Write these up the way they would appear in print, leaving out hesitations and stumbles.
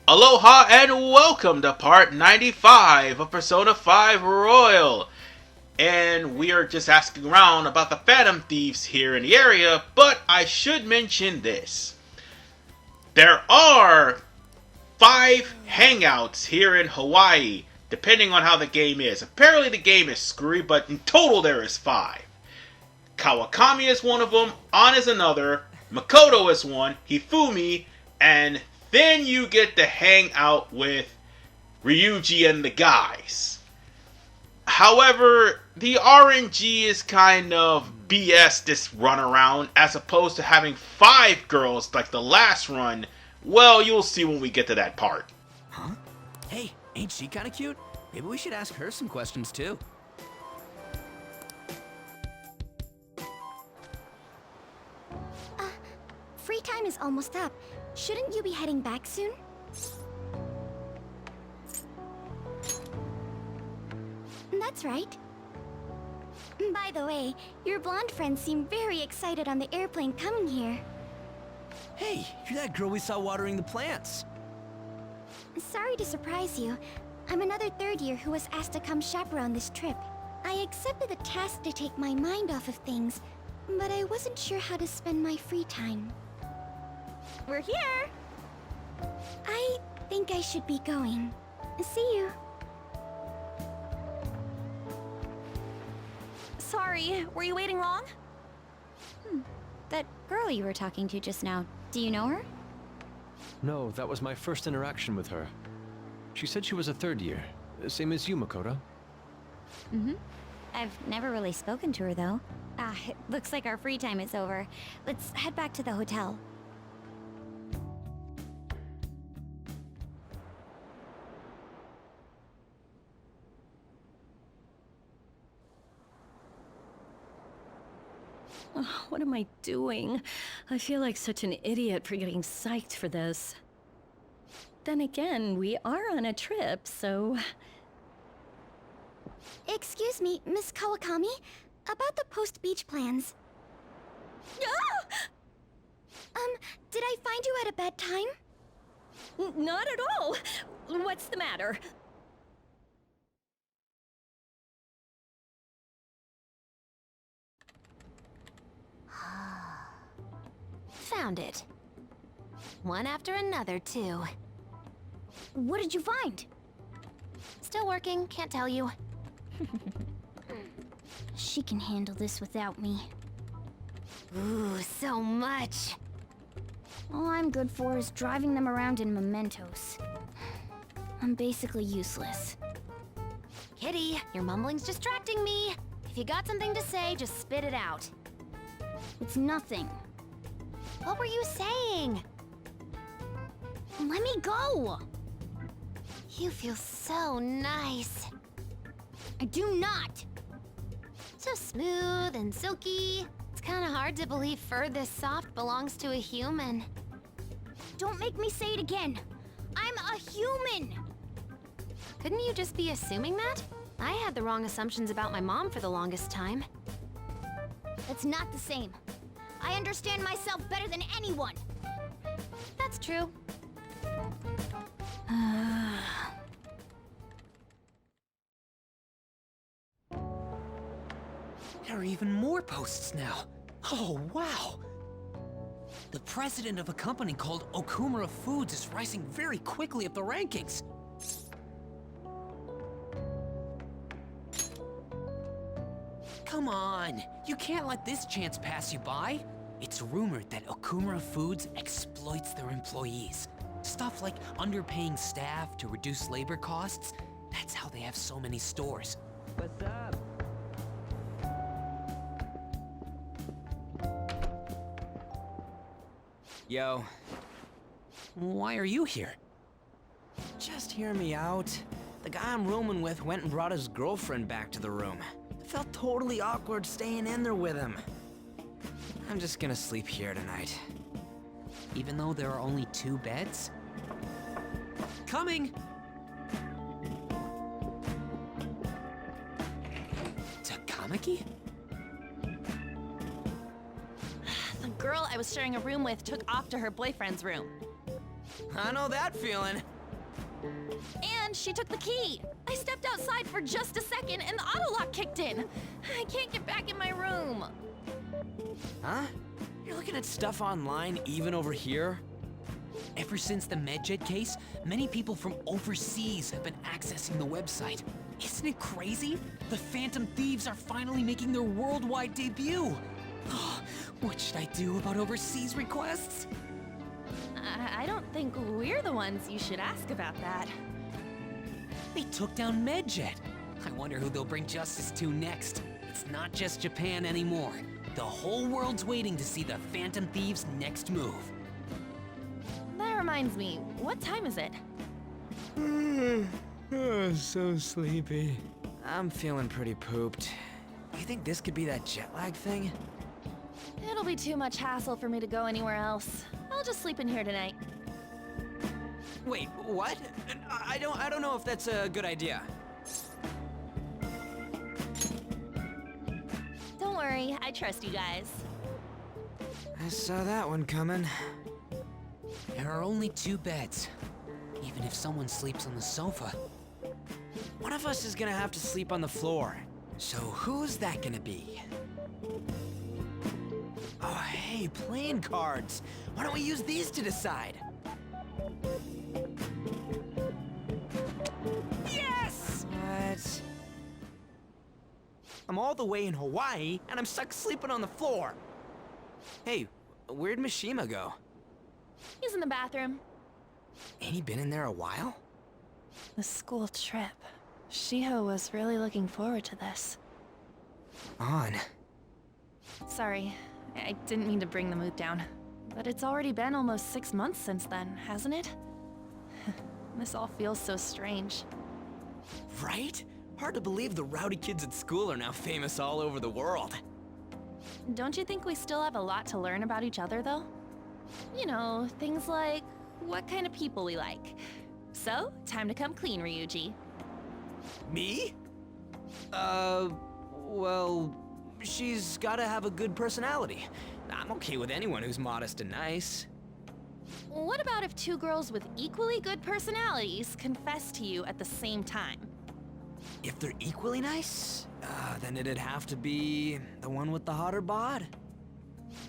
Aloha and welcome to part 95 of Persona 5 Royal. And we are just asking around about the Phantom Thieves here in the area, but I should mention this. There are 5 hangouts here in Hawaii, depending on how the game is. Apparently the game is screwy, but in total there is 5. Kawakami is one of them, An is another, Makoto is one, Hifumi, and then you get to hang out with Ryuji and the guys. However, the RNG is kind of BS this run around, as opposed to having 5 girls like the last run. Well, you'll see when we get to that part. Huh? Hey, ain't she kinda cute? Maybe we should ask her some questions too. Free time is almost up. Shouldn't you be heading back soon? That's right. By the way, your blonde friends seem very excited on the airplane coming here. Hey, you're that girl we saw watering the plants. Sorry to surprise you. I'm another third year who was asked to come chaperone this trip. I accepted the task to take my mind off of things, but I wasn't sure how to spend my free time. We're here! I think I should be going. See you. Sorry, were you waiting long? That girl you were talking to just now, do you know her? No, that was my first interaction with her. She said she was a third year, same as you, Makoto. I've never really spoken to her, though. It looks like our free time is over. Let's head back to the hotel. Oh, what am I doing? I feel like such an idiot for getting psyched for this. Then again, we are on a trip, so... Excuse me, Miss Kawakami? About the post-beach plans. Did I find you at a bad time? Not at all! What's the matter? Found it. One after another, too. What did you find? Still working, can't tell you. She can handle this without me. Ooh, so much. All I'm good for is driving them around in mementos. I'm basically useless. Kitty, your mumbling's distracting me. If you got something to say, just spit it out. It's nothing. What were you saying? Let me go! You feel so nice. I do not! So smooth and silky. It's kinda hard to believe fur this soft belongs to a human. Don't make me say it again! I'm a human! Couldn't you just be assuming that? I had the wrong assumptions about my mom for the longest time. It's not the same. I understand myself better than anyone! That's true. There are even more posts now. Oh, wow! The president of a company called Okumura Foods is rising very quickly up the rankings. Come on, you can't let this chance pass you by. It's rumored that Okumura Foods exploits their employees. Stuff like underpaying staff to reduce labor costs. That's how they have so many stores. What's up? Yo. Why are you here? Just hear me out. The guy I'm rooming with went and brought his girlfriend back to the room. It felt totally awkward staying in there with him. I'm just gonna sleep here tonight. Even though there are only 2 beds? Coming! Takamaki? The girl I was sharing a room with took off to her boyfriend's room. I know that feeling. And she took the key. I stepped outside for just a second and the auto lock kicked in. I can't get back in my room. Huh? You're looking at stuff online even over here? Ever since the MedJet case, many people from overseas have been accessing the website. Isn't it crazy? The Phantom Thieves are finally making their worldwide debut. What should I do about overseas requests? I don't think we're the ones you should ask about that. They took down MedJet. I wonder who they'll bring justice to next. It's not just Japan anymore. The whole world's waiting to see the Phantom Thieves' next move. That reminds me, what time is it? Oh, so sleepy. I'm feeling pretty pooped. You think this could be that jet lag thing? It'll be too much hassle for me to go anywhere else. I'll just sleep in here tonight. Wait, what? I don't know if that's a good idea. Don't worry, I trust you guys. I saw that one coming. There are only 2 beds. Even if someone sleeps on the sofa. One of us is gonna have to sleep on the floor. So who's that gonna be? Oh, hey, playing cards. Why don't we use these to decide? Yes! What? I'm all the way in Hawaii, and I'm stuck sleeping on the floor. Hey, where'd Mishima go? He's in the bathroom. Ain't he been in there a while? The school trip. Shiho was really looking forward to this. On. Sorry, I didn't mean to bring the mood down. But it's already been almost 6 months since then, hasn't it? This all feels so strange. Right? Hard to believe the rowdy kids at school are now famous all over the world. Don't you think we still have a lot to learn about each other, though? You know, things like what kind of people we like. So, time to come clean, Ryuji. Me? Well, she's gotta have a good personality. I'm okay with anyone who's modest and nice. What about if 2 girls with equally good personalities confess to you at the same time? If they're equally nice, then it'd have to be the one with the hotter bod.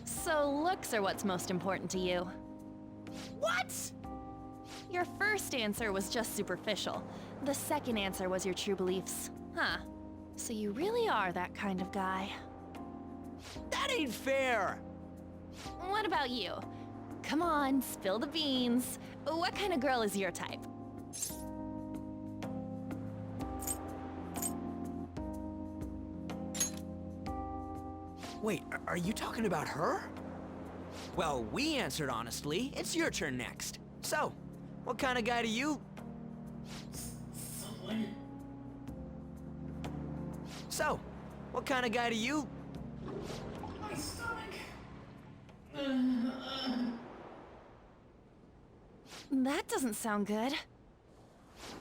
So looks are what's most important to you. What? Your first answer was just superficial. The second answer was your true beliefs. Huh. So you really are that kind of guy. That ain't fair! What about you? Come on, spill the beans. What kind of girl is your type? Wait, are you talking about her? Well, we answered honestly. It's your turn next. So, what kind of guy do you... So, what kind of guy do you... My stomach. That doesn't sound good.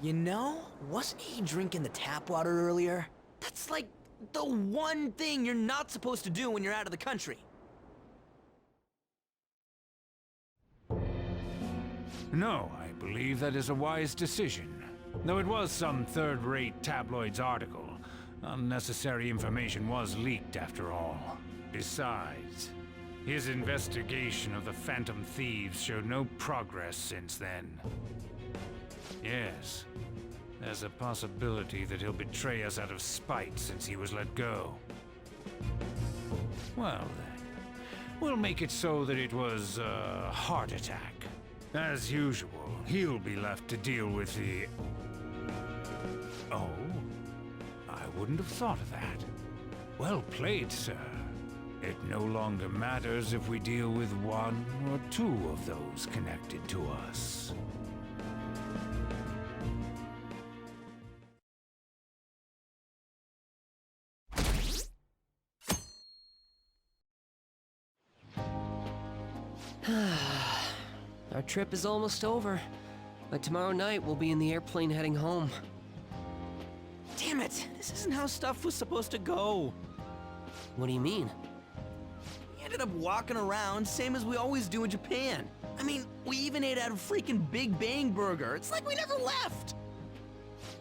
You know, wasn't he drinking the tap water earlier? That's like the one thing you're not supposed to do when you're out of the country. No, I believe that is a wise decision. Though it was some third-rate tabloid's article, unnecessary information was leaked after all. Besides, his investigation of the Phantom Thieves showed no progress since then. Yes, there's a possibility that he'll betray us out of spite since he was let go. Well then, we'll make it so that it was a heart attack. As usual, he'll be left to deal with the... Oh? I wouldn't have thought of that. Well played, sir. It no longer matters if we deal with 1 or 2 of those connected to us. Our trip is almost over. By tomorrow night, we'll be in the airplane heading home. Damn it, this isn't how stuff was supposed to go. What do you mean? We ended up walking around, same as we always do in Japan. I mean, we even ate at a freaking Big Bang Burger. It's like we never left.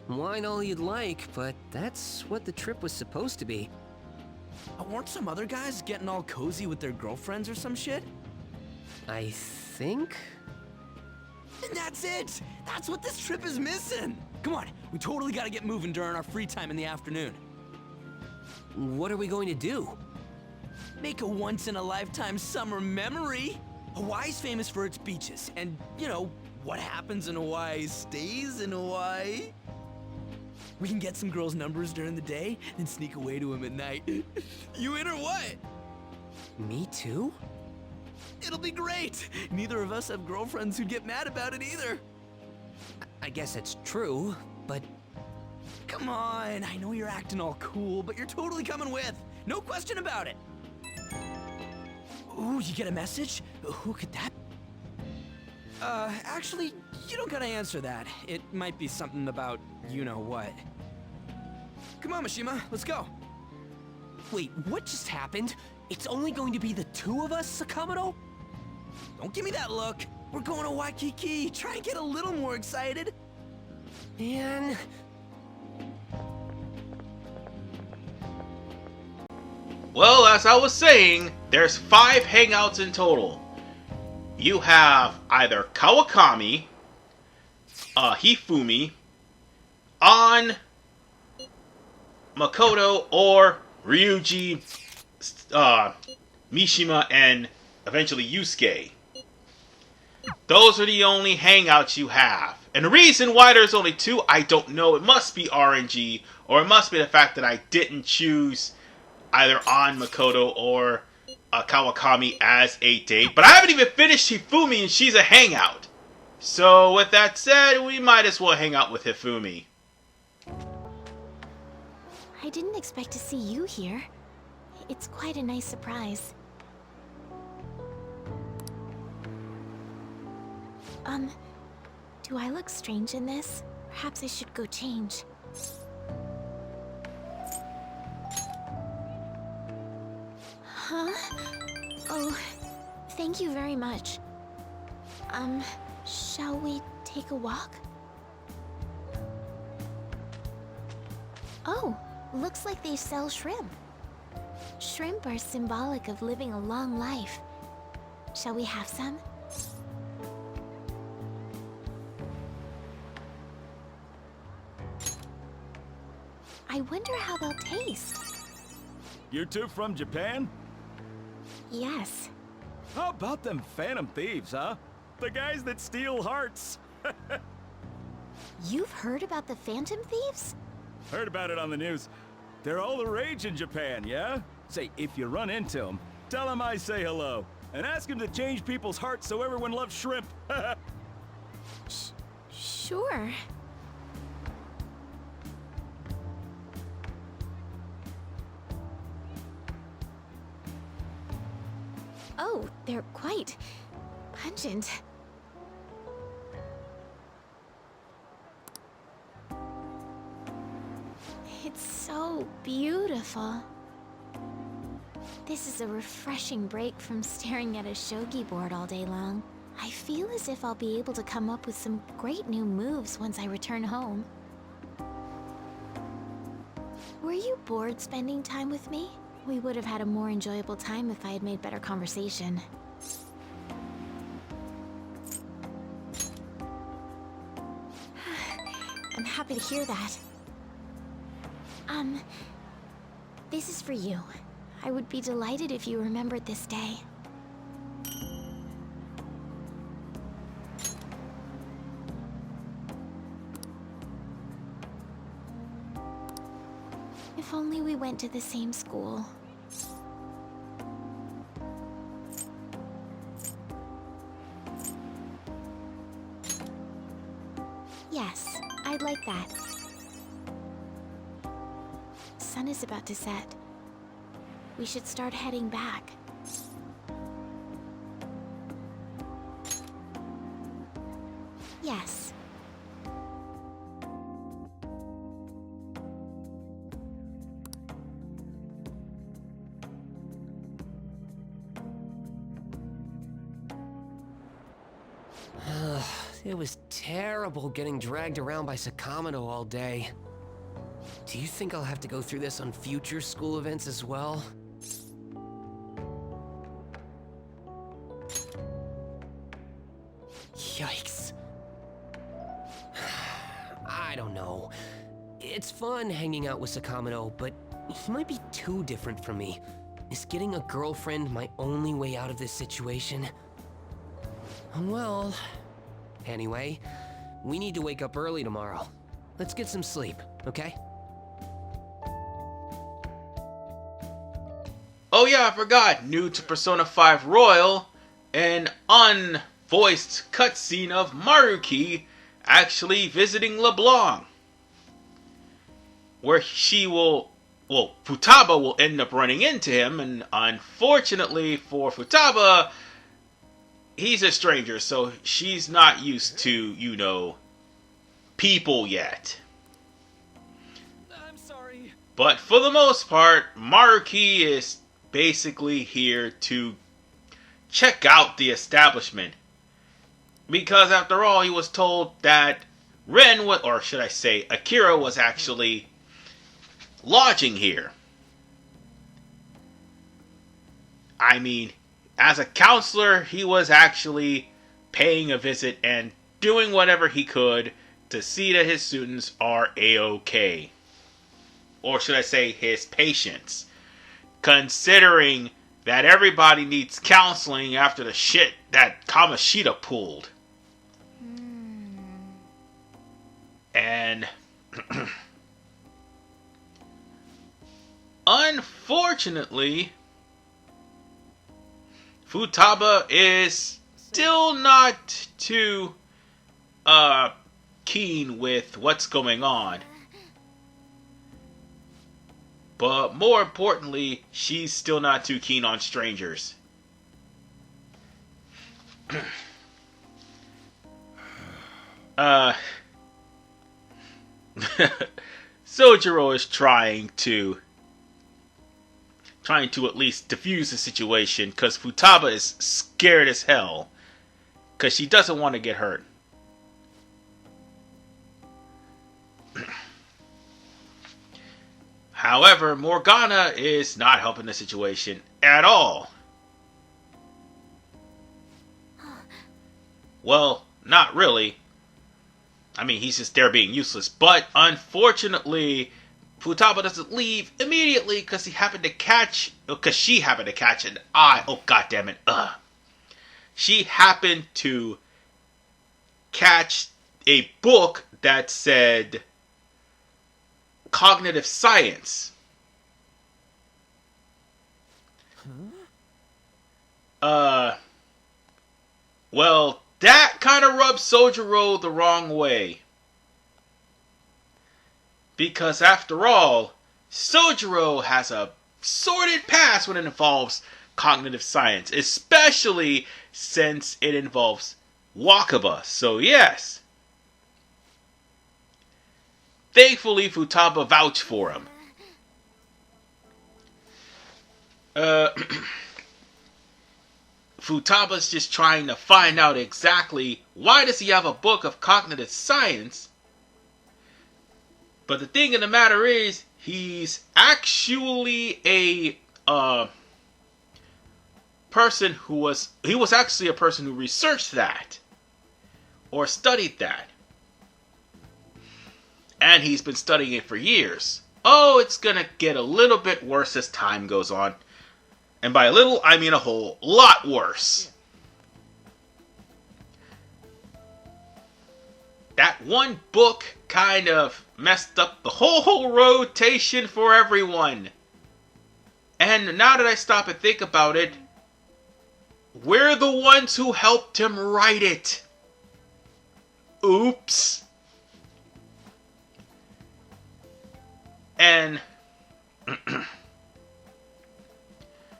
Wine all you'd like, but that's what the trip was supposed to be. Weren't some other guys getting all cozy with their girlfriends or some shit? I think? And that's it! That's what this trip is missing! Come on, we totally gotta get moving during our free time in the afternoon. What are we going to do? Make a once-in-a-lifetime summer memory! Hawaii's famous for its beaches, and, you know, what happens in Hawaii stays in Hawaii. We can get some girls' numbers during the day, then sneak away to them at night. You in or what? Me too? It'll be great! Neither of us have girlfriends who'd get mad about it either. I guess it's true, but... Come on, I know you're acting all cool, but you're totally coming with. No question about it. Ooh, you get a message? Who could that be? Actually, you don't gotta answer that. It might be something about you-know-what. Come on, Mishima, let's go. Wait, what just happened? It's only going to be the two of us, Sakamoto? Don't give me that look. We're going to Waikiki. Try and get a little more excited. Man... Well, as I was saying, there's 5 hangouts in total. You have either Kawakami, Hifumi, An, Makoto, or Ryuji, Mishima, and eventually Yusuke. Those are the only hangouts you have. And the reason why there's only 2, I don't know. It must be RNG, or it must be the fact that I didn't choose either An, Makoto, or Kawakami as a date. But I haven't even finished Hifumi, and she's a hangout. So with that said, we might as well hang out with Hifumi. I didn't expect to see you here. It's quite a nice surprise. Do I look strange in this? Perhaps I should go change. Huh? Oh, thank you very much. Shall we take a walk? Oh, looks like they sell shrimp. Shrimp are symbolic of living a long life. Shall we have some? I wonder how they'll taste. You two from Japan? Yes. How about them phantom thieves, huh? The guys that steal hearts. You've heard about the Phantom Thieves? Heard about it on the news. They're all the rage in Japan, yeah? Say, if you run into them, tell them I say hello. And ask them to change people's hearts so everyone loves shrimp. Sure. Oh, they're quite pungent. It's so beautiful. This is a refreshing break from staring at a shogi board all day long. I feel as if I'll be able to come up with some great new moves once I return home. Were you bored spending time with me? We would have had a more enjoyable time if I had made better conversation. I'm happy to hear that. This is for you. I would be delighted if you remembered this day. If only we went to the same school. Yes, I'd like that. Sun is about to set. We should start heading back. Yes. It was terrible getting dragged around by Sakamoto all day. Do you think I'll have to go through this on future school events as well? Yikes. I don't know. It's fun hanging out with Sakamoto, but he might be too different from me. Is getting a girlfriend my only way out of this situation? Well, anyway, we need to wake up early tomorrow. Let's get some sleep, okay? Oh yeah, I forgot. New to Persona 5 Royal, an unvoiced cutscene of Maruki actually visiting LeBlanc. Where Futaba will end up running into him, and unfortunately for Futaba, he's a stranger, so she's not used to, people yet. I'm sorry. But for the most part, Maruki is basically here to check out the establishment. Because after all, he was told that Akira was actually lodging here. I mean, as a counselor, he was actually paying a visit and doing whatever he could to see that his students are A-OK. Or should I say, his patients. Considering that everybody needs counseling after the shit that Kamoshida pulled. And unfortunately, Futaba is still not too keen with what's going on. But more importantly, she's still not too keen on strangers. Sojiro is trying to at least defuse the situation, because Futaba is scared as hell, because she doesn't want to get hurt. However, Morgana is not helping the situation at all. Well, not really. I mean, he's just there being useless. But unfortunately, Futaba doesn't leave immediately because she happened to catch an eye. Oh, goddammit. She happened to catch a book that said cognitive science. Well, that kind of rubs Sojiro the wrong way. Because after all, Sojiro has a sordid past when it involves cognitive science, especially since it involves Wakaba. So yes. Thankfully, Futaba vouched for him. Futaba's just trying to find out exactly why does he have a book of cognitive science. But the thing of the matter is, he's actually a person who was actually a person who researched that or studied that. And he's been studying it for years. Oh, it's gonna get a little bit worse as time goes on. And by a little, I mean a whole lot worse. That one book kind of messed up the whole rotation for everyone. And now that I stop and think about it, we're the ones who helped him write it. Oops. And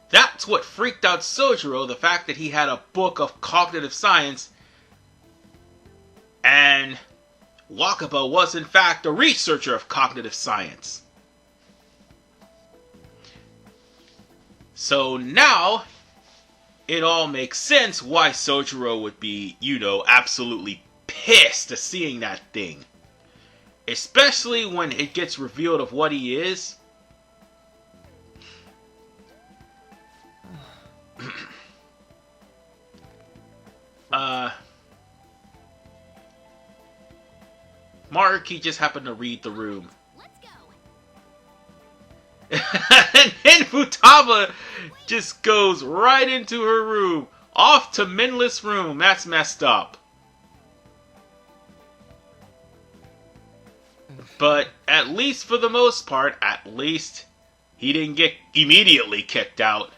that's what freaked out Sojiro, the fact that he had a book of cognitive science, and Wakaba was in fact a researcher of cognitive science. So now, it all makes sense why Sojiro would be, absolutely pissed at seeing that thing. Especially when it gets revealed of what he is. Mark, he just happened to read the room. Let's go. And then Futaba just goes right into her room. Off to Minless room. That's messed up. But at least for the most part, at least he didn't get immediately kicked out.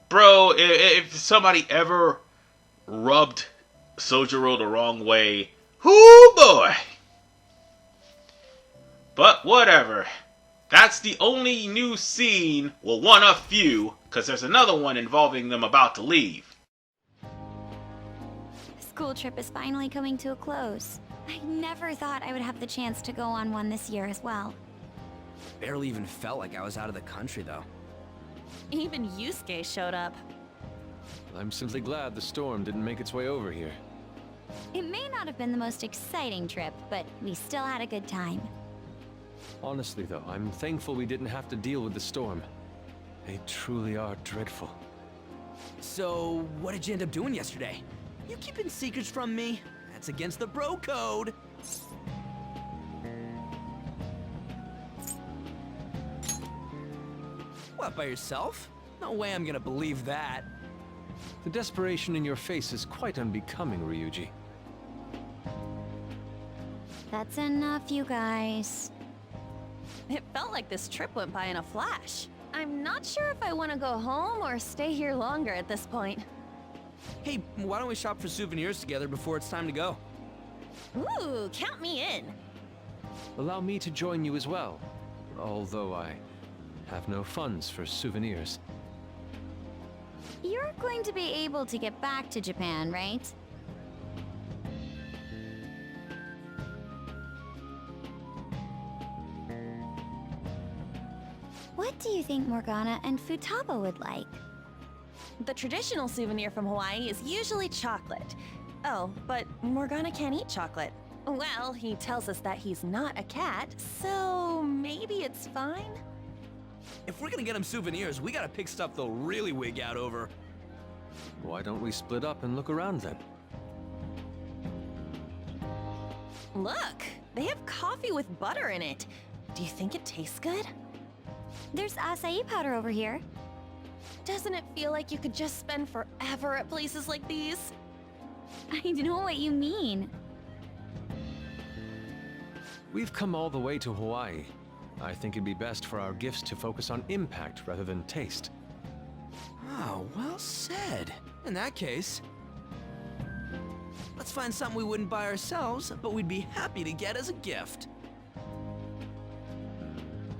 Bro, if somebody ever rubbed Sojiro the wrong way, whoo boy! But whatever. That's the only new scene, well, one of few, because there's another one involving them about to leave. School trip is finally coming to a close. I never thought I would have the chance to go on one this year as well. Barely even felt like I was out of the country, though. Even Yusuke showed up. I'm simply glad the storm didn't make its way over here. It may not have been the most exciting trip, but we still had a good time. Honestly, though, I'm thankful we didn't have to deal with the storm. They truly are dreadful. So, what did you end up doing yesterday? You keeping secrets from me? That's against the bro code. What, by yourself? No way I'm gonna believe that. The desperation in your face is quite unbecoming, Ryuji. That's enough, you guys. It felt like this trip went by in a flash. I'm not sure if I want to go home or stay here longer at this point. Hey, why don't we shop for souvenirs together before it's time to go? Ooh, count me in. Allow me to join you as well, although I have no funds for souvenirs. You're going to be able to get back to Japan, right? What do you think Morgana and Futaba would like? The traditional souvenir from Hawaii is usually chocolate. Oh, but Morgana can't eat chocolate. Well, he tells us that he's not a cat, so maybe it's fine? If we're gonna get him souvenirs, we gotta pick stuff they'll really wig out over. Why don't we split up and look around then? Look, they have coffee with butter in it. Do you think it tastes good? There's acai powder over here. Doesn't it feel like you could just spend forever at places like these? I know what you mean. We've come all the way to Hawaii. I think it'd be best for our gifts to focus on impact rather than taste. Oh, well said. In that case, let's find something we wouldn't buy ourselves, but we'd be happy to get as a gift.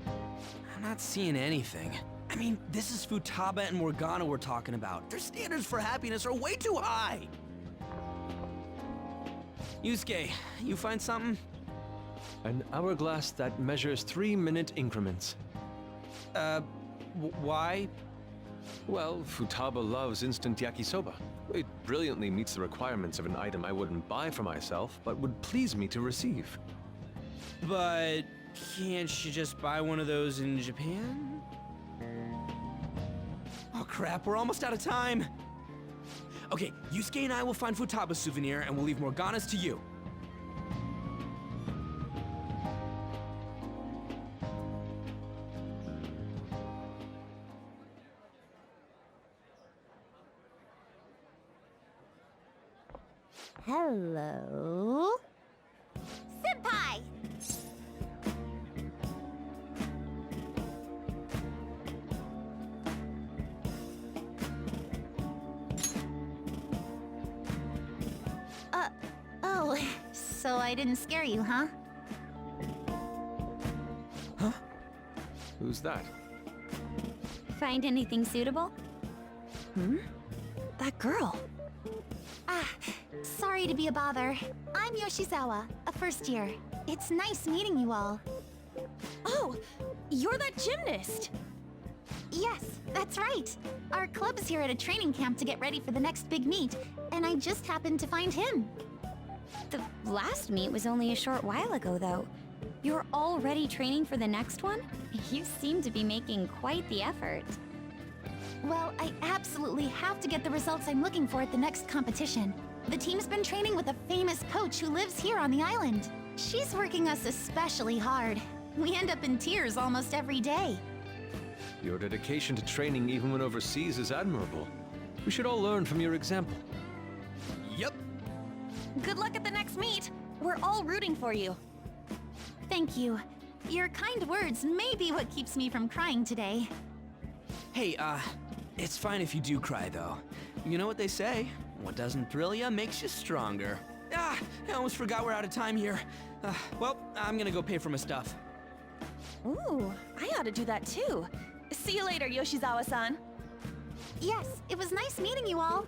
I'm not seeing anything. I mean, this is Futaba and Morgana we're talking about. Their standards for happiness are way too high. Yusuke, you find something? An hourglass that measures 3-minute increments. Why? Well, Futaba loves instant yakisoba. It brilliantly meets the requirements of an item I wouldn't buy for myself, but would please me to receive. But can't you just buy one of those in Japan? Oh crap, we're almost out of time. Okay, Yusuke and I will find Futaba's souvenir and we'll leave Morgana's to you. Hello? Senpai! Oh, so I didn't scare you, huh? Huh? Who's that? Find anything suitable? That girl. Sorry to be a bother. I'm Yoshizawa, a first year. It's nice meeting you all. Oh, you're that gymnast. Yes, that's right. Our club's here at a training camp to get ready for the next big meet, and I just happened to find him. The last meet was only a short while ago, though. You're already training for the next one? You seem to be making quite the effort. Well, I absolutely have to get the results I'm looking for at the next competition. The team's been training with a famous coach who lives here on the island. She's working us especially hard. We end up in tears almost every day. Your dedication to training even when overseas is admirable. We should all learn from your example. Yep. Good luck at the next meet. We're all rooting for you. Thank you. Your kind words may be what keeps me from crying today. Hey, it's fine if you do cry, though. You know what they say? What doesn't thrill you makes you stronger. Ah, I almost forgot we're out of time here. Well, I'm gonna go pay for my stuff. Ooh, I ought to do that too. See you later, Yoshizawa-san. Yes, it was nice meeting you all.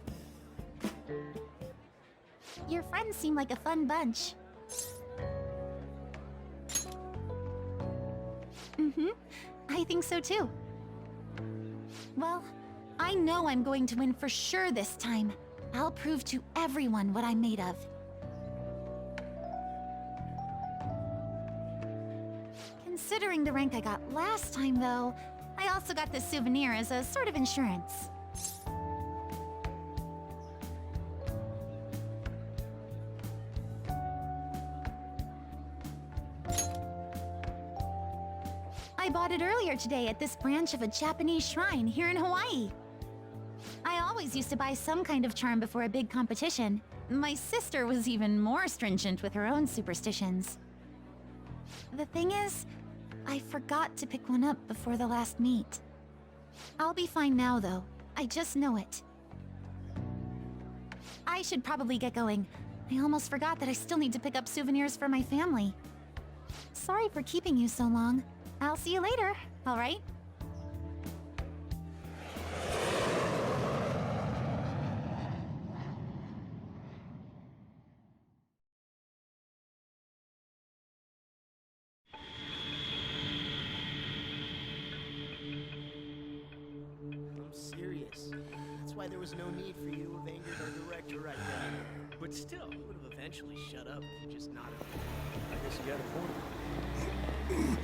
Your friends seem like a fun bunch. I think so too. Well, I know I'm going to win for sure this time. I'll prove to everyone what I'm made of. Considering the rank I got last time, though, I also got this souvenir as a sort of insurance. I bought it earlier today at this branch of a Japanese shrine here in Hawaii. I always used to buy some kind of charm before a big competition. My sister was even more stringent with her own superstitions. The thing is, I forgot to pick one up before the last meet. I'll be fine now, though. I just know it. I should probably get going. I almost forgot that I still need to pick up souvenirs for my family. Sorry for keeping you so long. I'll see you later, all right? I'm serious. That's why there was no need for you to have angered our director right then. But still, he would have eventually shut up if you just nodded. I guess you got a point.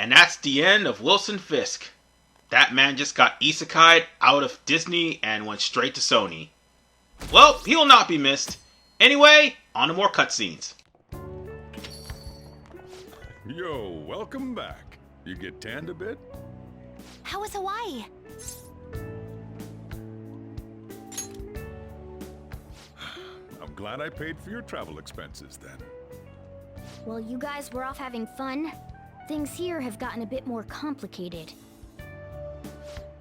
And that's the end of Wilson Fisk. That man just got isekai'd out of Disney and went straight to Sony. Well, he'll not be missed. Anyway, on to more cutscenes. Yo, welcome back. You get tanned a bit? How was Hawaii? I'm glad I paid for your travel expenses then. While you guys were off having fun, things here have gotten a bit more complicated.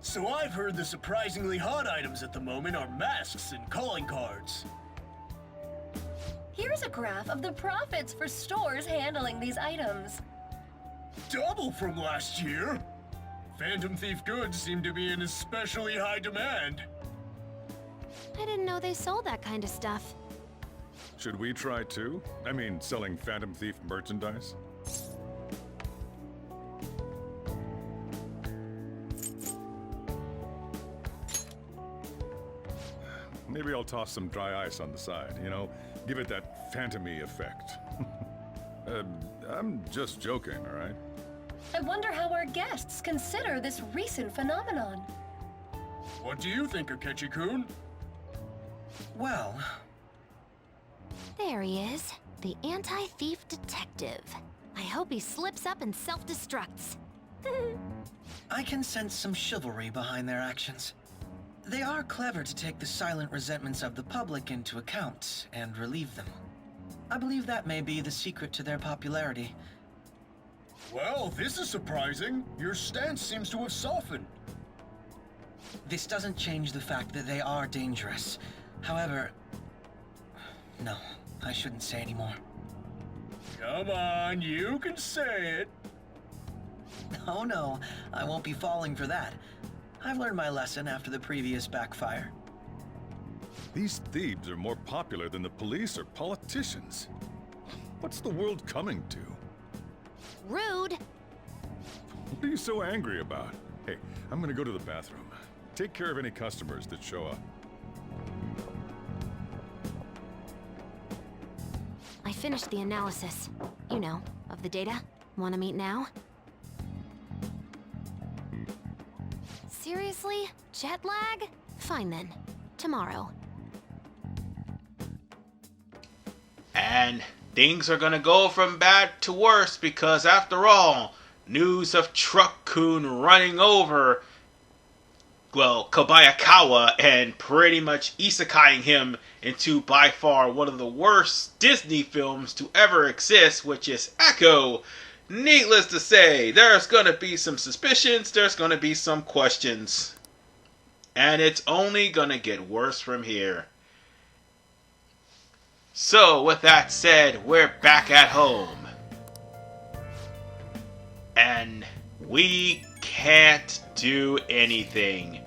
So I've heard the surprisingly hot items at the moment are masks and calling cards. Here's a graph of the profits for stores handling these items. Double from last year! Phantom Thief goods seem to be in especially high demand. I didn't know they sold that kind of stuff. Should we try too? I mean, selling Phantom Thief merchandise? Maybe I'll toss some dry ice on the side, you know? Give it that phantom-y effect. I'm just joking, all right? I wonder how our guests consider this recent phenomenon. What do you think, Akechi-kun? Well... There he is, the anti-thief detective. I hope he slips up and self-destructs. I can sense some chivalry behind their actions. They are clever to take the silent resentments of the public into account and relieve them. I believe that may be the secret to their popularity. Well, this is surprising. Your stance seems to have softened. This doesn't change the fact that they are dangerous. However... No, I shouldn't say anymore. Come on, you can say it. Oh no, I won't be falling for that. I've learned my lesson after the previous backfire. These thieves are more popular than the police or politicians. What's the world coming to? Rude. What are you so angry about? Hey, I'm gonna go to the bathroom. Take care of any customers that show up. I finished the analysis. You know, of the data. Wanna meet now? Seriously? Jet lag? Fine then. Tomorrow. And things are gonna go from bad to worse because, after all, news of Truck-Kun running over, well, Kobayakawa and pretty much isekai'ing him into by far one of the worst Disney films to ever exist, which is Echo. Needless to say, there's gonna be some suspicions, there's gonna be some questions. And it's only gonna get worse from here. So, with that said, we're back at home. And we can't do anything.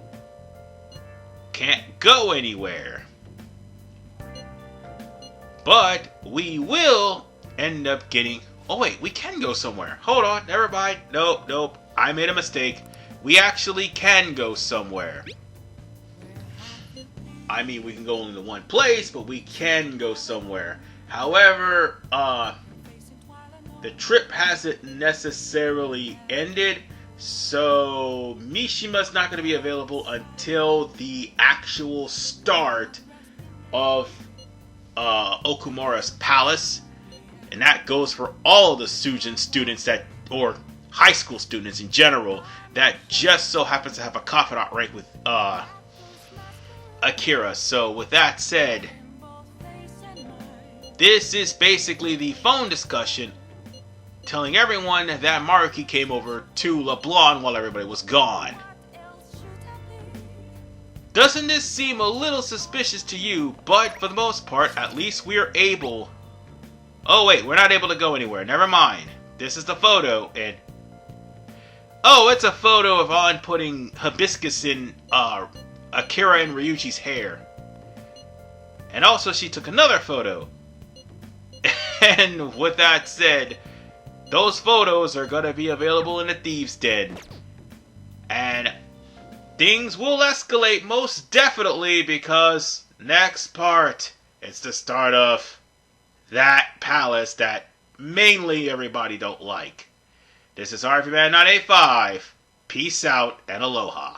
Can't go anywhere. But we will end up getting... Oh wait, we can go somewhere. Hold on, never mind. Nope. I made a mistake. We actually can go somewhere. I mean, we can go only to one place, but we can go somewhere. However, the trip hasn't necessarily ended, so Mishima's not going to be available until the actual start of Okumura's palace. And that goes for all the Sujin students that, or high school students in general, that just so happens to have a confidant rank with Akira. So with that said, this is basically the phone discussion telling everyone that Maruki came over to LeBlanc while everybody was gone. Doesn't this seem a little suspicious to you? But for the most part, at least we are able... Oh wait, we're not able to go anywhere. Never mind. This is the photo, and... Oh, it's a photo of Ann putting hibiscus in Akira and Ryuji's hair. And also she took another photo. And with that said, those photos are going to be available in the Thieves' Den. And things will escalate most definitely, because next part, it's the start of that palace that mainly everybody don't like. This is RVMan985. Peace out and aloha.